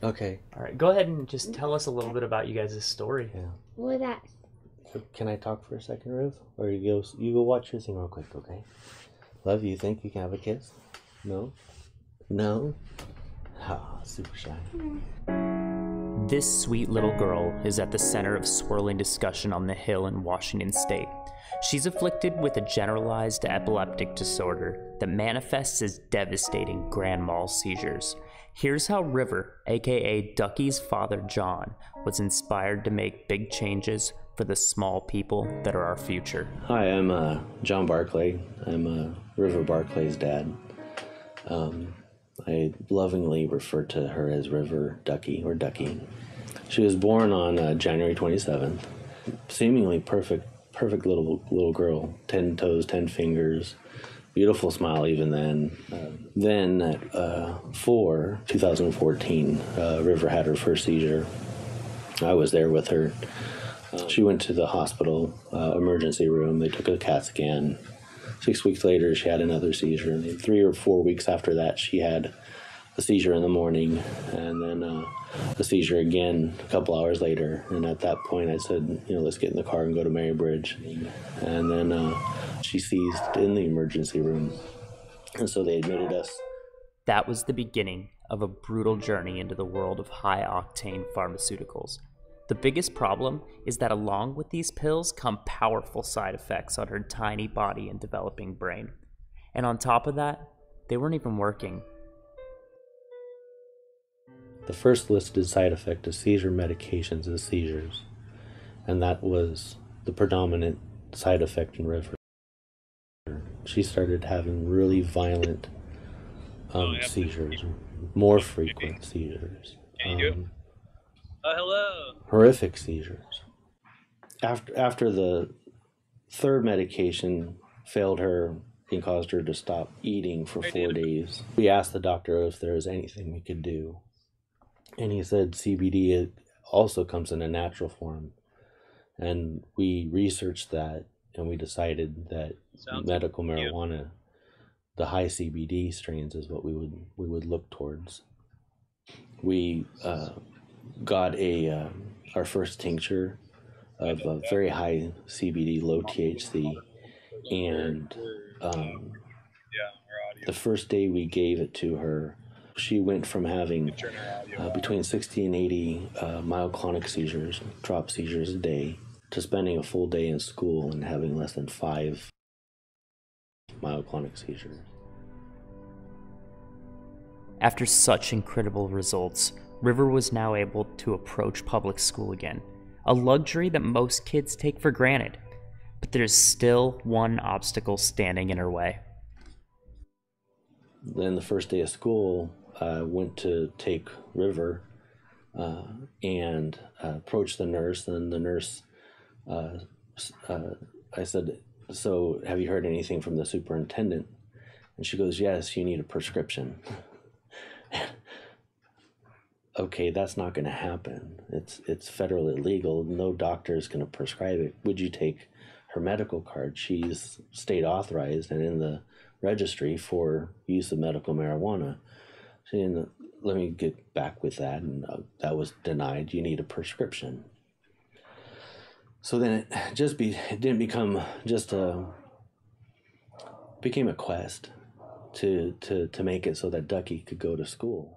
Okay. All right, go ahead and just tell us a little bit about you guys' story. Yeah. What that? Can I talk for a second, Riv? Or you go watch your thing real quick, okay? Love you. Think you can have a kiss? No? No? Ah, super shy. This sweet little girl is at the center of swirling discussion on the Hill in Washington State. She's afflicted with a generalized epileptic disorder that manifests as devastating grand mal seizures. Here's how River, aka Ducky's father John, was inspired to make big changes for the small people that are our future. Hi, I'm John Barclay. I'm River Barclay's dad. I lovingly refer to her as River Ducky or Ducky. She was born on January 27th. Seemingly perfect little girl. 10 toes, 10 fingers. Beautiful smile even then. Then at 2014, River had her first seizure. I was there with her. She went to the hospital emergency room. They took a CAT scan. 6 weeks later, she had another seizure. And 3 or 4 weeks after that, she had a seizure in the morning, and then a seizure again a couple hours later. And at that point, I said, let's get in the car and go to Mary Bridge. And then she seized in the emergency room. And so they admitted us. That was the beginning of a brutal journey into the world of high-octane pharmaceuticals. The biggest problem is that along with these pills come powerful side effects on her tiny body and developing brain. And on top of that, they weren't even working. The first listed side effect of seizure medications is seizures. And that was the predominant side effect in River. She started having really violent seizures, more frequent seizures. Hello. Horrific seizures. After the third medication failed her and caused her to stop eating for 4 days, we asked the doctor if there was anything we could do. And he said CBD also comes in a natural form. And we researched that, and we decided that medical marijuana, the high CBD strains, is what we would look towards. We got our first tincture of a very high CBD, low THC, and the first day we gave it to her, she went from having between 60 and 80 myoclonic seizures, drop seizures a day, to spending a full day in school and having less than 5 myoclonic seizures. After such incredible results, River was now able to approach public school again, a luxury that most kids take for granted. But there's still one obstacle standing in her way. Then the first day of school, I went to take River and approached the nurse, and the nurse, I said, "So have you heard anything from the superintendent?" And she goes, "Yes, you need a prescription." Okay, that's not going to happen. It's federally illegal. No doctor is going to prescribe it. Would you take her medical card? She's state authorized and in the registry for use of medical marijuana. And let me get back with that, and that was denied. You need a prescription. So then it didn't become just became a quest to make it so that Ducky could go to school.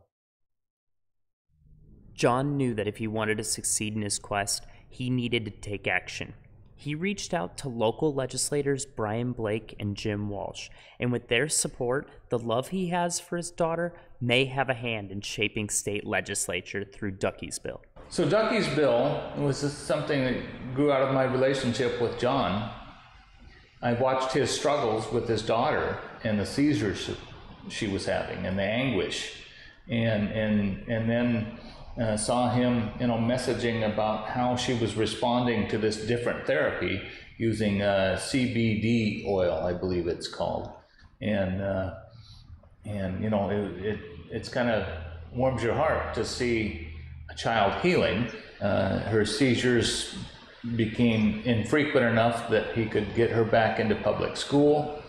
John knew that if he wanted to succeed in his quest, he needed to take action. He reached out to local legislators Brian Blake and Jim Walsh, and with their support, the love he has for his daughter may have a hand in shaping state legislature through Ducky's bill. So Ducky's bill was just something that grew out of my relationship with John. I watched his struggles with his daughter and the seizures she was having and the anguish, and then saw him, messaging about how she was responding to this different therapy using CBD oil, I believe it's called, and it's kind of warms your heart to see a child healing. Her seizures became infrequent enough that he could get her back into public school,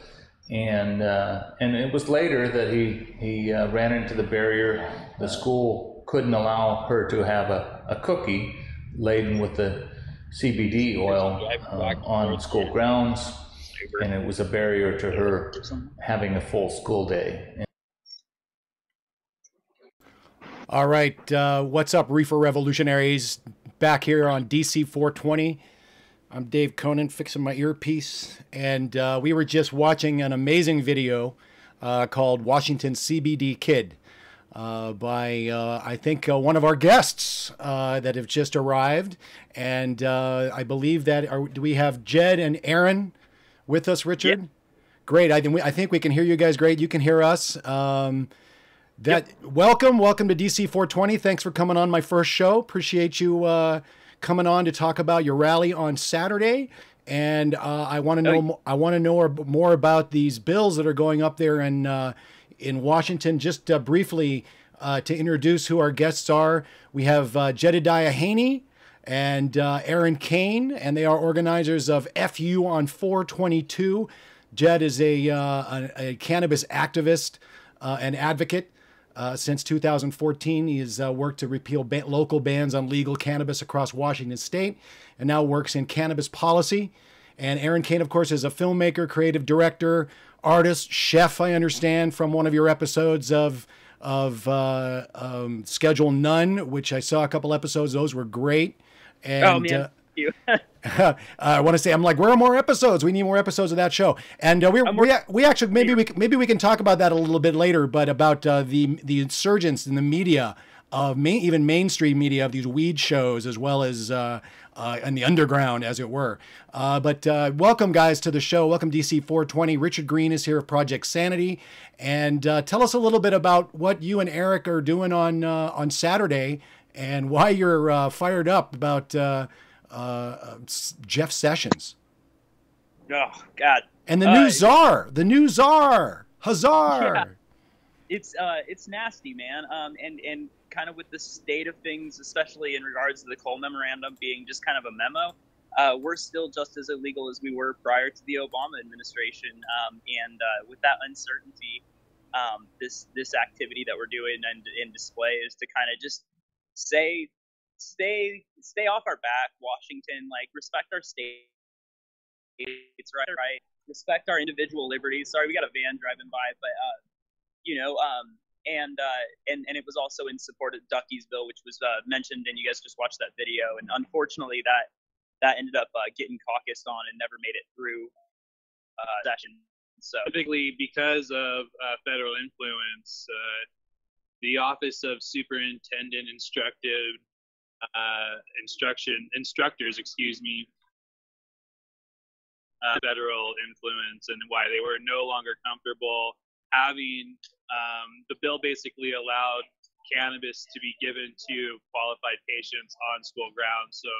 and it was later that he ran into the barrier the school couldn't allow her to have a cookie laden with the CBD oil on school grounds, and it was a barrier to her having a full school day. All right, what's up, Reefer Revolutionaries? Back here on DC420. I'm Dave Conan, fixing my earpiece, and we were just watching an amazing video called Washington CBD Kid by, I think, one of our guests that have just arrived. And I believe that, do we have Jed and Aaron with us, Richard? Yep. Great. I think we can hear you guys great. You can hear us. Welcome to DC420. Thanks for coming on my first show. Appreciate you coming on to talk about your rally on Saturday. And I want to know more about these bills that are going up there in Washington. Just briefly to introduce who our guests are, we have Jedidiah Haney and Aaron Kane, and they are organizers of FU on 422. Jed is a cannabis activist and advocate. Since 2014, he has worked to repeal local bans on legal cannabis across Washington state, and now works in cannabis policy. And Aaron Kane, of course, is a filmmaker, creative director, artist, chef, I understand, from one of your episodes of Schedule None, which I saw a couple episodes. Those were great. And, oh, man. Thank you. I want to say, I'm like, where are more episodes? We need more episodes of that show. And we actually maybe we can talk about that a little bit later. But about the insurgence in the media of even mainstream media of these weed shows, as well as in the underground, as it were. But welcome, guys, to the show. Welcome, DC420. Richard Green is here of Project Sanity, and tell us a little bit about what you and Eric are doing on Saturday, and why you're fired up about Jeff Sessions. Oh God! And the new czar, Hazar. Yeah. It's nasty, man. And kind of with the state of things, especially in regards to the Cole memorandum being just kind of a memo, we're still just as illegal as we were prior to the Obama administration. And with that uncertainty, this activity that we're doing and in display is to kind of just stay off our back, Washington. Like, respect our state. It's right. Respect our individual liberties. Sorry, we got a van driving by, but and it was also in support of Ducky's bill, which was mentioned, and you guys just watched that video. And unfortunately, that ended up getting caucused on and never made it through session. So typically, because of federal influence, the Office of Superintendent Instructors, federal influence, and why they were no longer comfortable having the bill basically allowed cannabis to be given to qualified patients on school grounds. So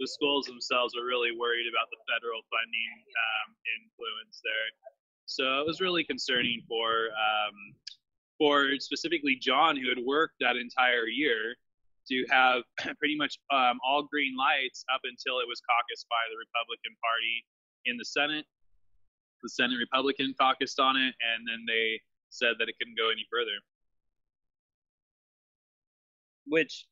the schools themselves were really worried about the federal funding influence there. So it was really concerning for specifically John, who had worked that entire year, to have pretty much all green lights up until it was caucused by the Republican Party in the Senate. The Senate Republican caucused on it, and then they said that it couldn't go any further. Which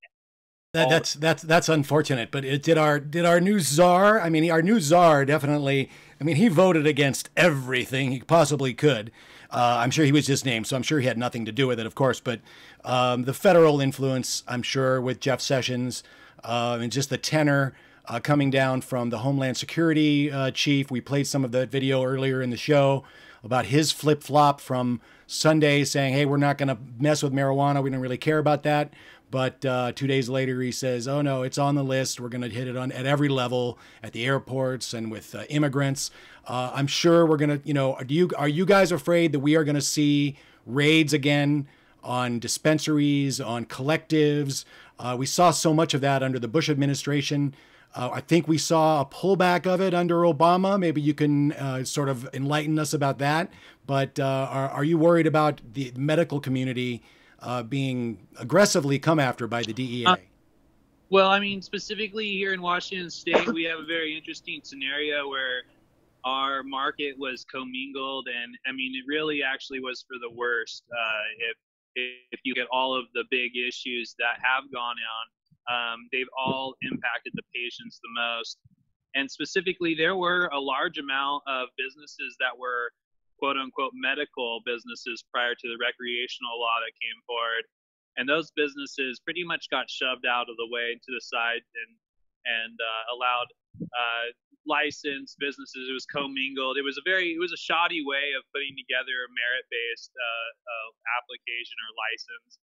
that's unfortunate. But did our new czar? I mean, our new czar definitely. I mean, he voted against everything he possibly could. I'm sure he was just named, so I'm sure he had nothing to do with it, of course. But the federal influence, I'm sure, with Jeff Sessions, and just the tenor coming down from the Homeland Security chief. We played some of that video earlier in the show about his flip-flop from Sunday saying, hey, we're not going to mess with marijuana. We don't really care about that. But 2 days later, he says, oh, no, it's on the list. We're going to hit it at every level, at the airports and with immigrants. I'm sure we're going to, are you guys afraid that we are going to see raids again on dispensaries, on collectives? We saw so much of that under the Bush administration. I think we saw a pullback of it under Obama. Maybe you can sort of enlighten us about that. But are you worried about the medical community being aggressively come after by the DEA? Well, I mean, specifically here in Washington State, we have a very interesting scenario where our market was commingled, and I mean, it really actually was for the worst. if you get all of the big issues that have gone on, they've all impacted the patients the most. And specifically, there were a large amount of businesses that were quote unquote medical businesses prior to the recreational law that came forward. And those businesses pretty much got shoved out of the way to the side and allowed licensed businesses. It was commingled. It was a shoddy way of putting together a merit-based application or license.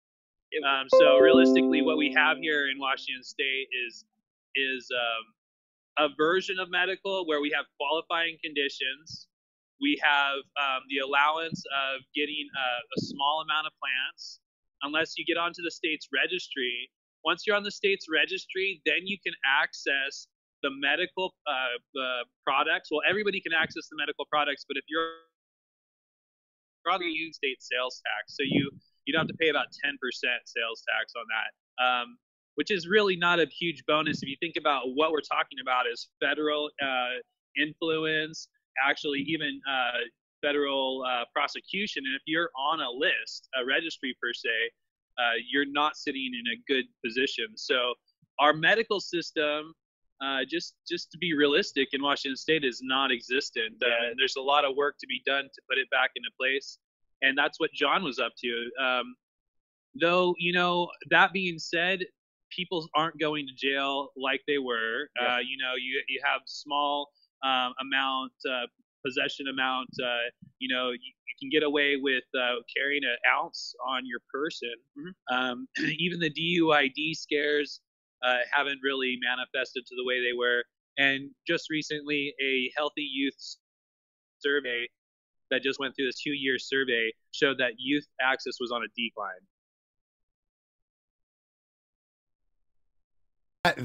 So realistically, what we have here in Washington State is a version of medical where we have qualifying conditions. We have the allowance of getting a small amount of plants, unless you get onto the state's registry. Once you're on the state's registry, then you can access the medical products. Well, everybody can access the medical products, but if you're probably using state sales tax, so you don't have to pay about 10% sales tax on that, which is really not a huge bonus if you think about what we're talking about is federal influence, actually even federal prosecution. And if you're on a list, a registry per se, you're not sitting in a good position. So our medical system, just to be realistic, in Washington State is non-existent. There's a lot of work to be done to put it back into place, and that's what John was up to. Though, that being said, people aren't going to jail like they were. You have small amount, possession amount. You can get away with carrying an ounce on your person. Even the DUID scares haven't really manifested to the way they were. And just recently, a Healthy Youth survey that just went through this 2-year survey showed that youth access was on a decline.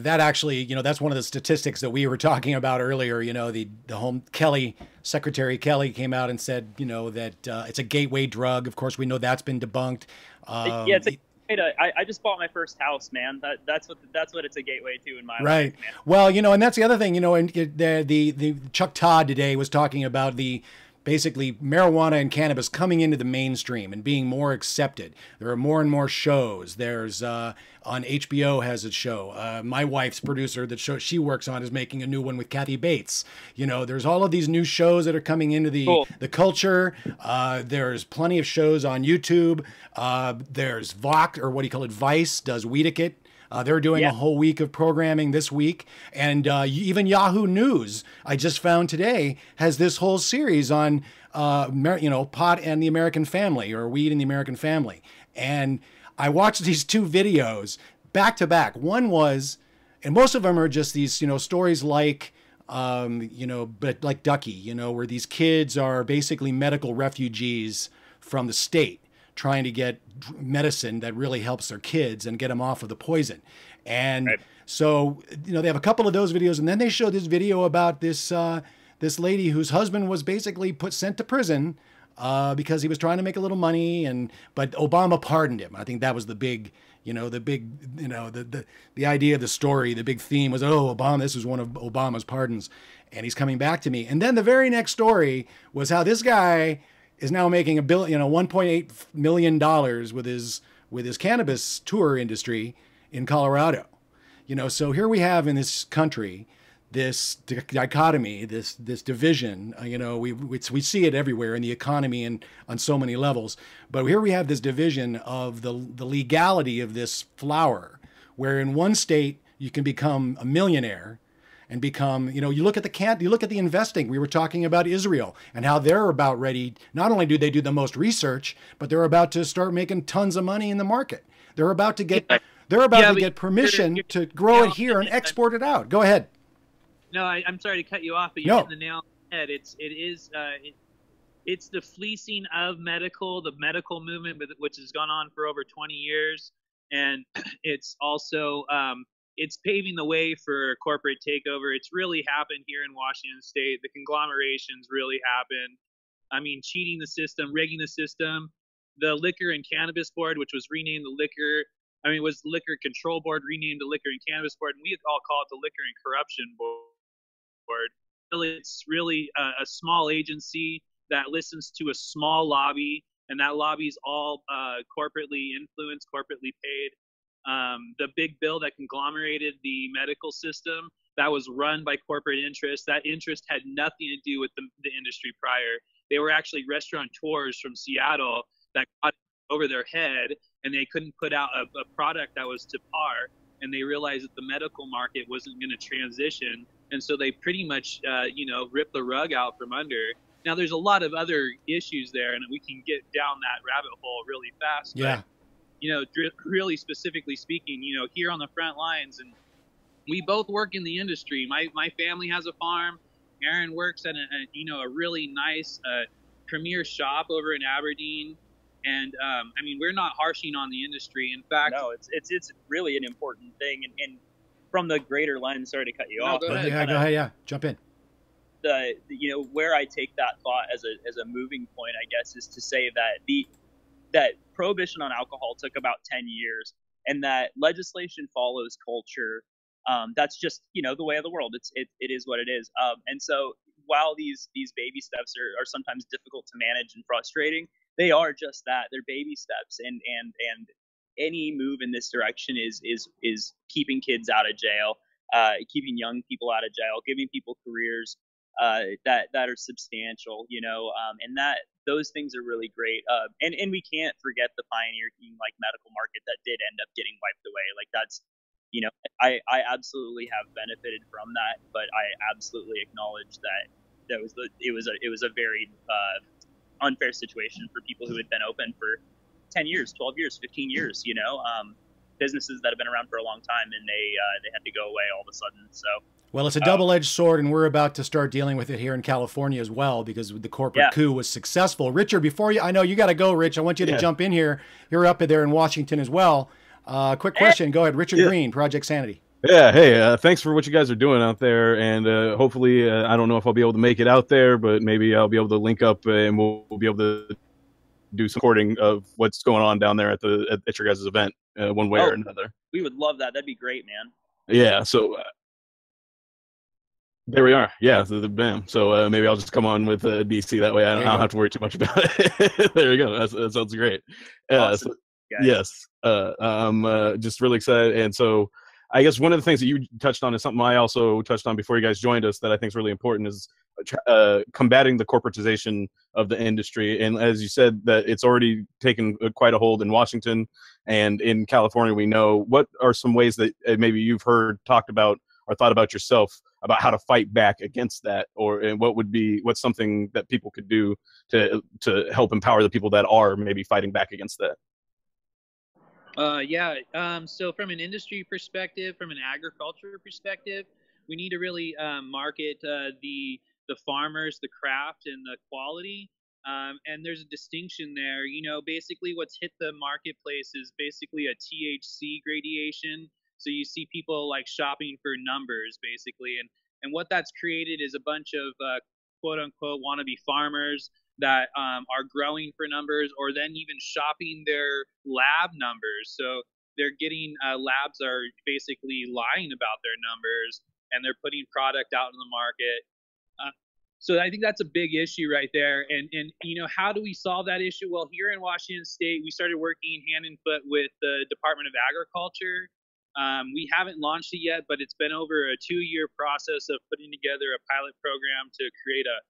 That actually, that's one of the statistics that we were talking about earlier. The Home Secretary Kelly came out and said, that it's a gateway drug. Of course, we know that's been debunked. Yeah, I just bought my first house, man. That's what it's a gateway to in my right. life, man. Well, and that's the other thing. And the Chuck Todd today was talking about basically marijuana and cannabis coming into the mainstream and being more accepted. There are more and more shows. There's on HBO has a show. My wife's producer, that show she works on, is making a new one with Kathy Bates. There's all of these new shows that are coming into the culture. There's plenty of shows on YouTube. There's Vox, or what do you call it? Vice does Weediquette. They're doing a whole week of programming this week. And even Yahoo News, I just found today, has this whole series on, pot and the American family, or weed and the American family. And I watched these two videos back to back. One was, and most of them are just these, stories like, but like Ducky, where these kids are basically medical refugees from the state, trying to get medicine that really helps their kids and get them off of the poison. And so, they have a couple of those videos, and then they show this video about this lady whose husband was basically sent to prison because he was trying to make a little money, but Obama pardoned him. I think that was the big, the idea of the story. The big theme was, Obama, this was one of Obama's pardons, and he's coming back to me. And then the very next story was how this guy is now making $1.8 million with his cannabis tour industry in Colorado. So here we have in this country this dichotomy, this division. We see it everywhere in the economy and on so many levels. But here we have this division of the legality of this flower, where in one state you can become a millionaire and become, you look at the investing. We were talking about Israel and how they're about ready. Not only do they do the most research, but they're about to start making tons of money in the market. They're about to get get permission to grow it here and export it out. Go ahead. No, I'm sorry to cut you off, but you hit the nail on the head. It's the fleecing of the medical movement, which has gone on for over 20 years, and it's also it's paving the way for corporate takeover. It's really happened here in Washington State. The conglomerations really happened. I mean, cheating the system, rigging the system. The Liquor and Cannabis Board, which was renamed the was the Liquor Control Board, renamed the Liquor and Cannabis Board, and we all call it the Liquor and Corruption Board. Really, it's really a small agency that listens to a small lobby, and that lobby's all corporately influenced, corporately paid. The big bill that conglomerated the medical system, that was run by corporate interests. That interest had nothing to do with the industry prior. They were actually restaurateurs from Seattle that got over their head, and they couldn't put out a product that was to par, and they realized that the medical market wasn't going to transition, and so they pretty much ripped the rug out from under. Now there's a lot of other issues there, and we can get down that rabbit hole really fast. Yeah. But, really specifically speaking, here on the front lines, and we both work in the industry. My family has a farm. Aaron works at a really nice premier shop over in Aberdeen. And we're not harshing on the industry. In fact, no, it's really an important thing. And from the greater lens, sorry to cut you off. Go ahead. Yeah, jump in. Where I take that thought as a moving point, I guess, is to say that that prohibition on alcohol took about 10 years, and that legislation follows culture. That's just the way of the world. It is what it is. And so while these baby steps are sometimes difficult to manage and frustrating, they are just that. They're baby steps, and any move in this direction is keeping kids out of jail, keeping young people out of jail, giving people careers that are substantial, and that those things are really great. And we can't forget the pioneering medical market that did end up getting wiped away. Like that's, I absolutely have benefited from that, but I absolutely acknowledge that it was a very unfair situation for people who had been open for 10 years, 12 years, 15 years, businesses that have been around for a long time, and they had to go away all of a sudden. So, well, it's a double-edged sword, and we're about to start dealing with it here in California as well, because the corporate coup was successful. Richard, I know you got to go, Rich. I want you to jump in here. You're up there in Washington as well. Quick question. Go ahead. Richard Green, Project Sanity. Yeah, hey, thanks for what you guys are doing out there, and hopefully, I don't know if I'll be able to make it out there, but maybe I'll be able to link up, and we'll be able to do some recording of what's going on down there at your guys' event, one way or another. We would love that. That'd be great, man. Yeah, so there we are. Yeah, bam. So maybe I'll just come on with DC. That way I don't have to worry too much about it. There we go. That sounds great. Awesome. Yes, I'm just really excited, and so I guess one of the things that you touched on is something I also touched on before you guys joined us that I think is really important is combating the corporatization of the industry. And as you said, that it's already taken quite a hold in Washington and in California. We know, what are some ways that maybe you've heard talked about or thought about yourself about how to fight back against that, and what's something that people could do to help empower the people that are maybe fighting back against that? So from an industry perspective, from an agriculture perspective, we need to really market the farmers, the craft, and the quality. And there's a distinction there. Basically what's hit the marketplace is basically a THC gradation. So you see people shopping for numbers, basically. And what that's created is a bunch of quote unquote wannabe farmers that are growing for numbers, or then even shopping their lab numbers. So they're getting labs are basically lying about their numbers, and they're putting product out in the market. So I think that's a big issue right there. And how do we solve that issue? Well, here in Washington State, we started working hand in foot with the Department of Agriculture. We haven't launched it yet, but it's been over a 2-year process of putting together a pilot program to create a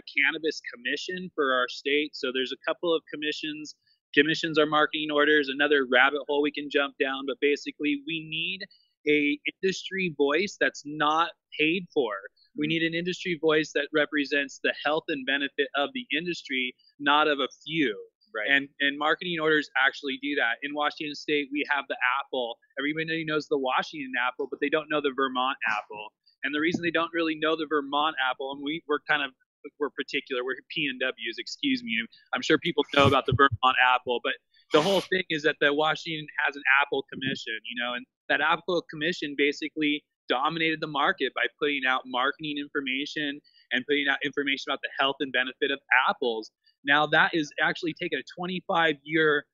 cannabis commission for our state. So there's a couple of commissions. Commissions are marketing orders, another rabbit hole we can jump down. But basically, we need a industry voice that's not paid for. We need an industry voice that represents the health and benefit of the industry, not of a few. Right. And marketing orders actually do that. In Washington State, we have the apple. Everybody knows the Washington apple, but they don't know the Vermont apple. And the reason they don't really know the Vermont apple, and we're particular, we're PNWs, excuse me. I'm sure people know about the Vermont apple, but the whole thing is that the Washington has an apple commission, and that apple commission basically dominated the market by putting out marketing information and putting out information about the health and benefit of apples. Now that is actually taken a 25-year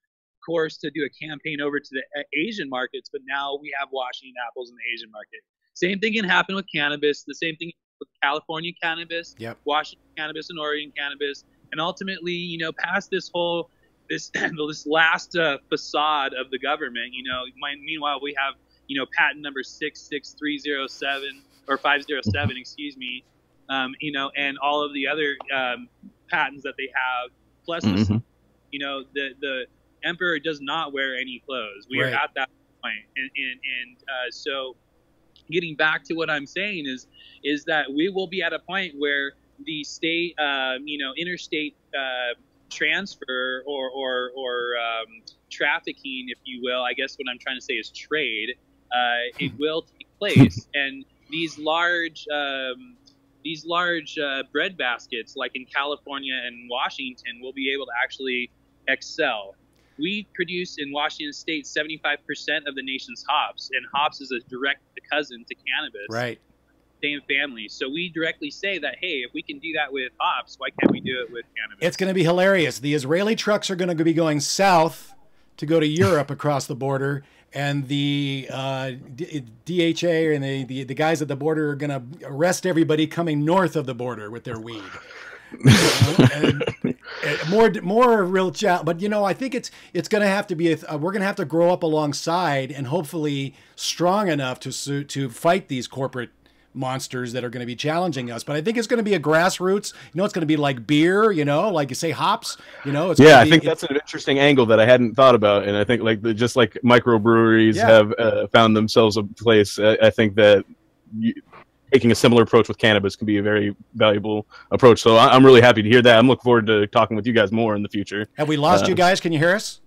course to do a campaign over to the Asian markets, but now we have Washington apples in the Asian market. Same thing can happen with cannabis. The same thing with California cannabis, Washington cannabis, and Oregon cannabis. And ultimately, past this whole this last facade of the government. Meanwhile, we have patent number 66307 or 507, excuse me. And all of the other patents that they have, plus the emperor does not wear any clothes. We are at that point, and so getting back to what I'm saying is that we will be at a point where the state, interstate transfer or trafficking, if you will, I guess what I'm trying to say is trade, it will take place, and these large bread baskets, like in California and Washington, will be able to actually excel. We produce in Washington State 75% of the nation's hops, and hops is a direct cousin to cannabis. Right. Same family. So we directly say that, hey, if we can do that with hops, why can't we do it with cannabis? It's going to be hilarious. The Israeli trucks are going to be going south to go to Europe across the border, and the DHA and the guys at the border are going to arrest everybody coming north of the border with their weed. And more real chat, but I think it's going to have to be we're going to have to grow up alongside and hopefully strong enough to fight these corporate monsters that are going to be challenging us. But I think it's going to be a grassroots. It's going to be like beer. Like you say, hops. I think that's an interesting angle that I hadn't thought about, and I think just like microbreweries have found themselves a place. I think that taking a similar approach with cannabis can be a very valuable approach. So I'm really happy to hear that. I'm looking forward to talking with you guys more in the future. Have we lost you guys? Can you hear us?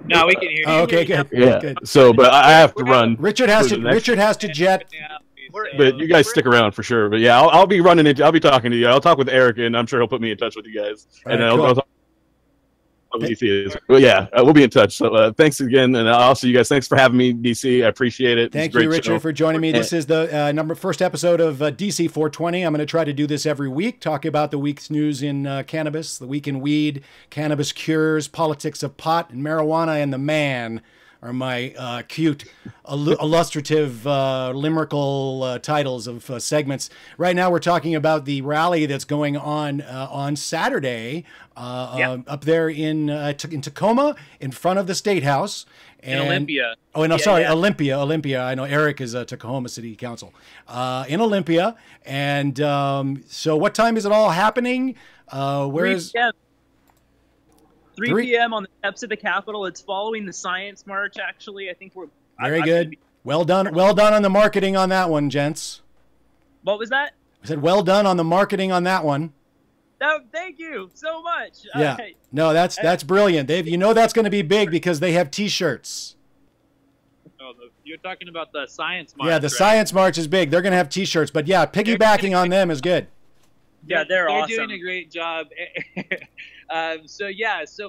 No, we can hear you. Oh, okay, good. Yeah. Good. So, but I have to run. Richard has to jet. But you guys stick around for sure. But yeah, I'll be running it. I'll be talking to you. I'll talk with Eric, and I'm sure he'll put me in touch with you guys. All and right, then cool. I'll talk with DC. Well, yeah, we'll be in touch. So thanks again, and I'll see you guys. Thanks for having me, DC. I appreciate it. Thank you, Richard, for joining me. This is the first episode of DC420. I'm going to try to do this every week, talk about the week's news in cannabis, the week in weed, cannabis cures, politics of pot and marijuana, and the man are my cute, illustrative, limerical titles of segments. Right now, we're talking about the rally that's going on Saturday up there in Tacoma, in front of the State House. In Olympia. Oh, no, sorry, yeah. Olympia. I know Eric is Tacoma City Council. In Olympia. And so what time is it all happening? Where is... 3 p.m. on the steps of the Capitol. It's following the Science March, actually. I think we're... Very good. Well done on the marketing on that one, gents. What was that? I said well done on the marketing on that one. Oh, thank you so much. Yeah. No, that's brilliant. That's going to be big because they have T-shirts. Oh, you're talking about the Science March. Yeah, the Science March is big. They're going to have T-shirts. But yeah, piggybacking on them is good. Yeah, they're awesome. Doing a great job. So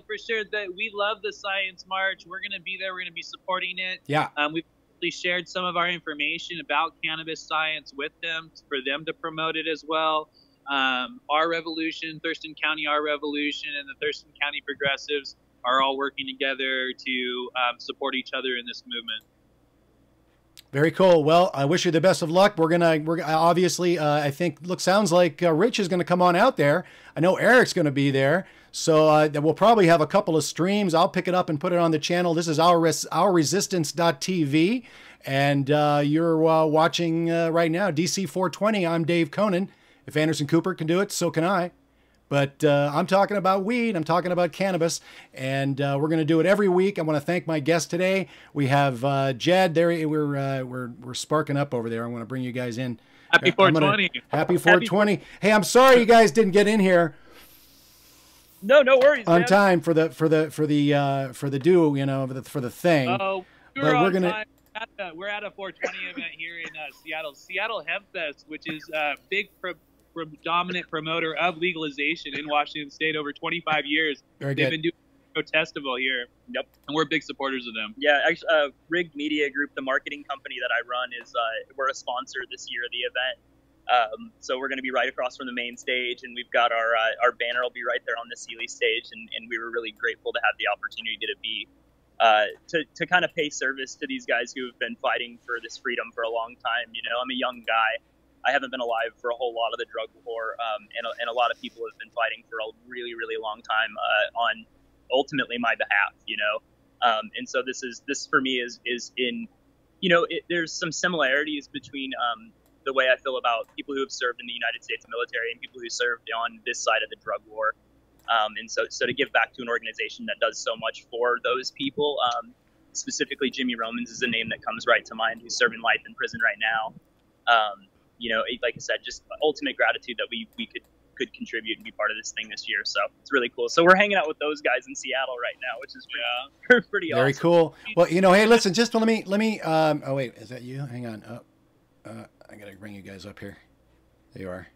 for sure that we love the Science March. We're going to be there. We're going to be supporting it. Yeah. We've actually shared some of our information about cannabis science with them for them to promote it as well. Our Revolution, Thurston County Our Revolution, and the Thurston County Progressives are all working together to support each other in this movement. Very cool. Well, I wish you the best of luck. We're obviously, I think, sounds like Rich is going to come on out there. I know Eric's going to be there. So we'll probably have a couple of streams. I'll pick it up and put it on the channel. This is ourresistance.tv. And you're watching right now DC420. I'm Dave Conan. If Anderson Cooper can do it, so can I. But I'm talking about weed. I'm talking about cannabis, and we're going to do it every week. I want to thank my guest today. We have Jed there. We're sparking up over there. I want to bring you guys in. Happy 420. Happy 420. Hey, I'm sorry you guys didn't get in here. No worries. On man. time for the for the thing. Oh, we're time. We're at a 420 event here in Seattle Hemp Fest, which is a big predominant promoter of legalization in Washington State over 25 years. Very They've good. been doing a festival here. Yep. And we're big supporters of them. Yeah, actually, Rigged Media Group, the marketing company that I run, we're a sponsor this year of the event. So we're going to be right across from the main stage, and we've got our banner will be right there on the Sealy stage, and we were really grateful to have the opportunity to be to kind of pay service to these guys who have been fighting for this freedom for a long time. I'm a young guy. I haven't been alive for a whole lot of the drug war, and a lot of people have been fighting for a really, really long time on ultimately my behalf, and so this for me is in, there's some similarities between the way I feel about people who have served in the United States military and people who served on this side of the drug war. And so to give back to an organization that does so much for those people, specifically Jimmy Romans is a name that comes right to mind, who's serving life in prison right now. Like I said, just ultimate gratitude that we could contribute and be part of this thing this year. So it's really cool. So we're hanging out with those guys in Seattle right now, which is pretty awesome. Very cool. Well, hey, listen, just let me, oh wait, is that you? Hang on. I got to bring you guys up here. There you are.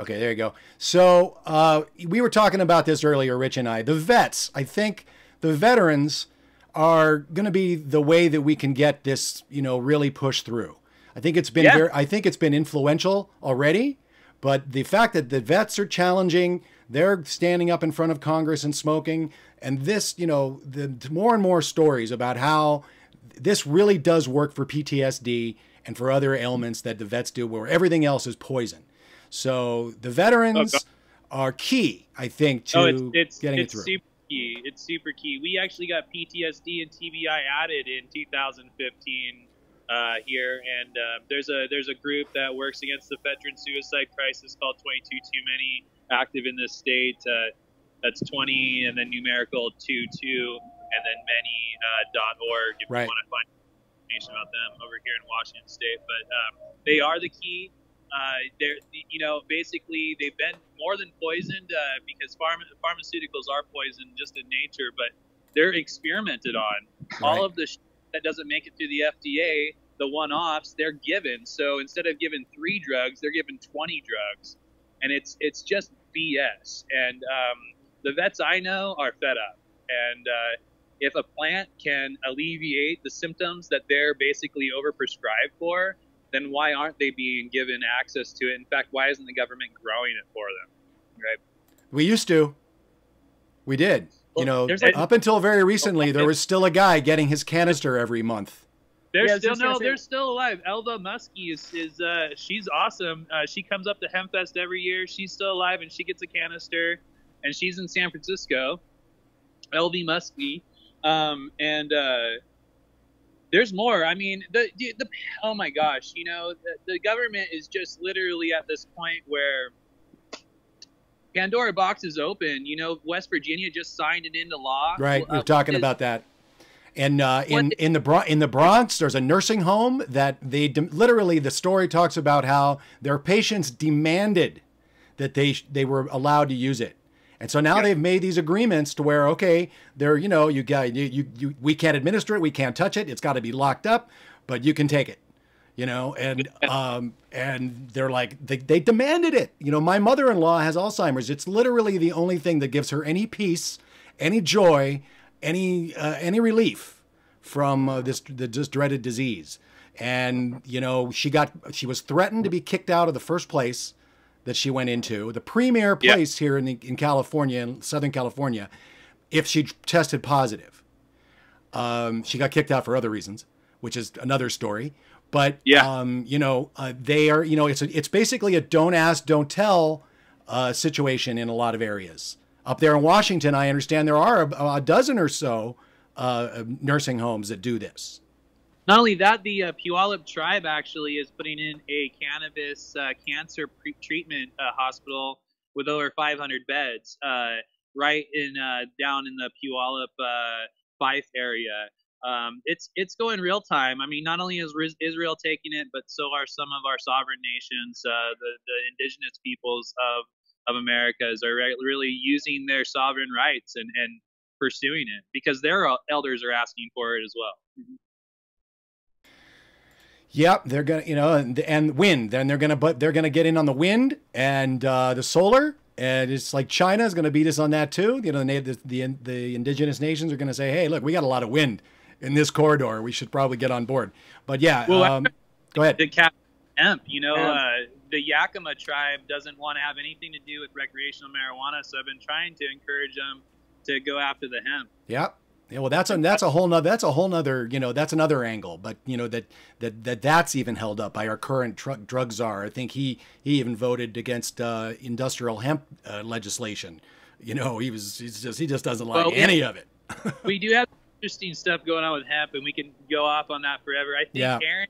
Okay, there you go. So we were talking about this earlier, Rich and I. The vets, I think the veterans are going to be the way that we can get this, really pushed through. I think it's been I think it's been influential already, but the fact that the vets are challenging, they're standing up in front of Congress and smoking, and this, the more and more stories about how this really does work for PTSD and for other ailments that the vets do, where everything else is poison. So the veterans are key, I think, to getting it through. Super key. It's super key. We actually got PTSD and TBI added in 2015 here, and there's a group that works against the veteran suicide crisis called 22 Too Many, active in this state. That's 20 and then numerical 22 and then many.org if you want to find information about them over here in Washington State. But they are the key. They're, basically they've been more than poisoned because pharmaceuticals are poison just in nature, but they're experimented on. All of the that doesn't make it through the FDA, the one-offs, they're given. So instead of giving 3 drugs, they're given 20 drugs, and it's just BS. And the vets I know are fed up. And if a plant can alleviate the symptoms that they're basically overprescribed for, then why aren't they being given access to it? In fact, why isn't the government growing it for them? Right? We used to. We did. Well, up until very recently, there was still a guy getting his canister every month. They're still alive. Elva Muskie is she's awesome. She comes up to Hempfest every year. She's still alive, and she gets a canister, and she's in San Francisco. LV Muskie, and there's more. I mean, the oh my gosh, the government is just literally at this point where Pandora box is open. West Virginia just signed it into law. Right, we're talking about that. And in the Bronx, there's a nursing home that literally the story talks about how their patients demanded that they were allowed to use it. And so now they've made these agreements to where, okay, they're, we can't administer it, we can't touch it, it's got to be locked up, but you can take it, and they're like, they demanded it. My mother-in-law has Alzheimer's. It's literally the only thing that gives her any peace, any joy, any relief from this dreaded disease. And, she was threatened to be kicked out of the first place that she went into, the premier place here in California, in Southern California, if she tested positive. She got kicked out for other reasons, which is another story. But, they are, it's basically a don't ask, don't tell situation in a lot of areas. Up there in Washington, I understand there are a dozen or so nursing homes that do this. Not only that, the Puyallup tribe actually is putting in a cannabis cancer treatment hospital with over 500 beds right in down in the Puyallup Fife area. It's going real time. I mean, not only is Israel taking it, but so are some of our sovereign nations. The indigenous peoples of Americas are really using their sovereign rights and pursuing it because their elders are asking for it as well. Mm-hmm. Yep, they're gonna, and wind. Then they're gonna get in on the wind and the solar, and it's like China is gonna beat us on that too. The indigenous nations are gonna say, hey, look, we got a lot of wind in this corridor. We should probably get on board. But yeah, go ahead. The hemp, the Yakima tribe doesn't want to have anything to do with recreational marijuana, so I've been trying to encourage them to go after the hemp. Yep. Yeah, well, that's a whole nother, that's another angle, but that's even held up by our current drug czar. I think he even voted against industrial hemp legislation you know, he just doesn't like any of it. We do have interesting stuff going on with hemp, and we can go off on that forever. I think Aaron,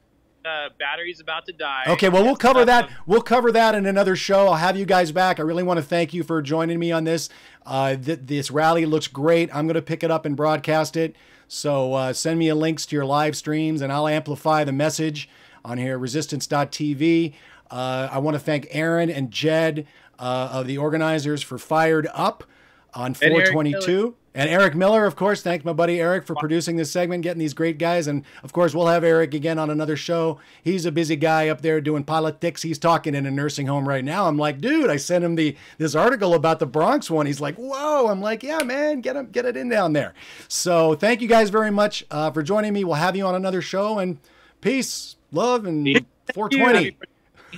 battery's about to die. Okay, well, we'll cover that. We'll cover that in another show. I'll have you guys back. I really want to thank you for joining me on this. This rally looks great. I'm going to pick it up and broadcast it. So send me links to your live streams, and I'll amplify the message on here, resistance.tv. I want to thank Aaron and Jed of the organizers for Fired Up on 422. And Eric Miller, of course. Thanks, my buddy Eric, for producing this segment, getting these great guys. And, of course, we'll have Eric again on another show. He's a busy guy up there doing politics. He's talking in a nursing home right now. I'm like, dude, I sent him this article about the Bronx one. He's like, whoa. I'm like, yeah, man, get it in down there. So thank you guys very much for joining me. We'll have you on another show. And peace, love, and 420.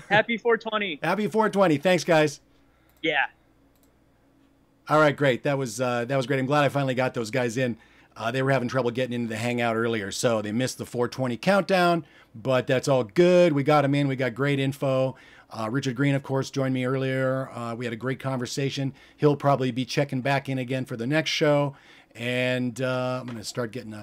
Happy 420. Happy 420. Thanks, guys. Yeah. All right, great. That was great. I'm glad I finally got those guys in. They were having trouble getting into the hangout earlier, so they missed the 420 countdown, but that's all good. We got them in. We got great info. Richard Green, of course, joined me earlier. We had a great conversation. He'll probably be checking back in again for the next show, and I'm going to start getting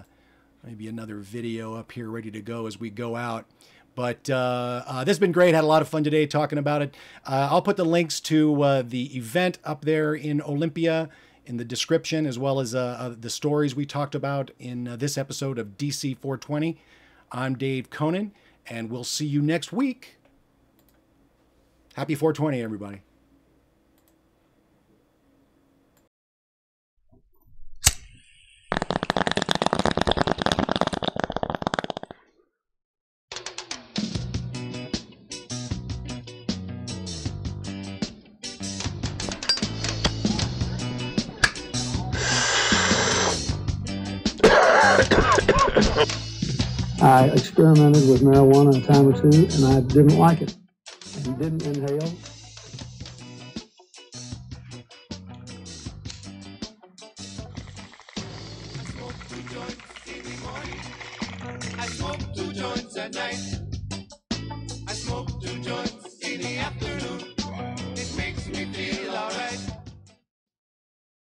maybe another video up here ready to go as we go out. But this has been great. Had a lot of fun today talking about it. I'll put the links to the event up there in Olympia in the description, as well as the stories we talked about in this episode of DC420. I'm Dave Conan, and we'll see you next week. Happy 420, everybody. I experimented with marijuana a time or two, and I didn't like it, and didn't inhale. I smoke 2 joints at night.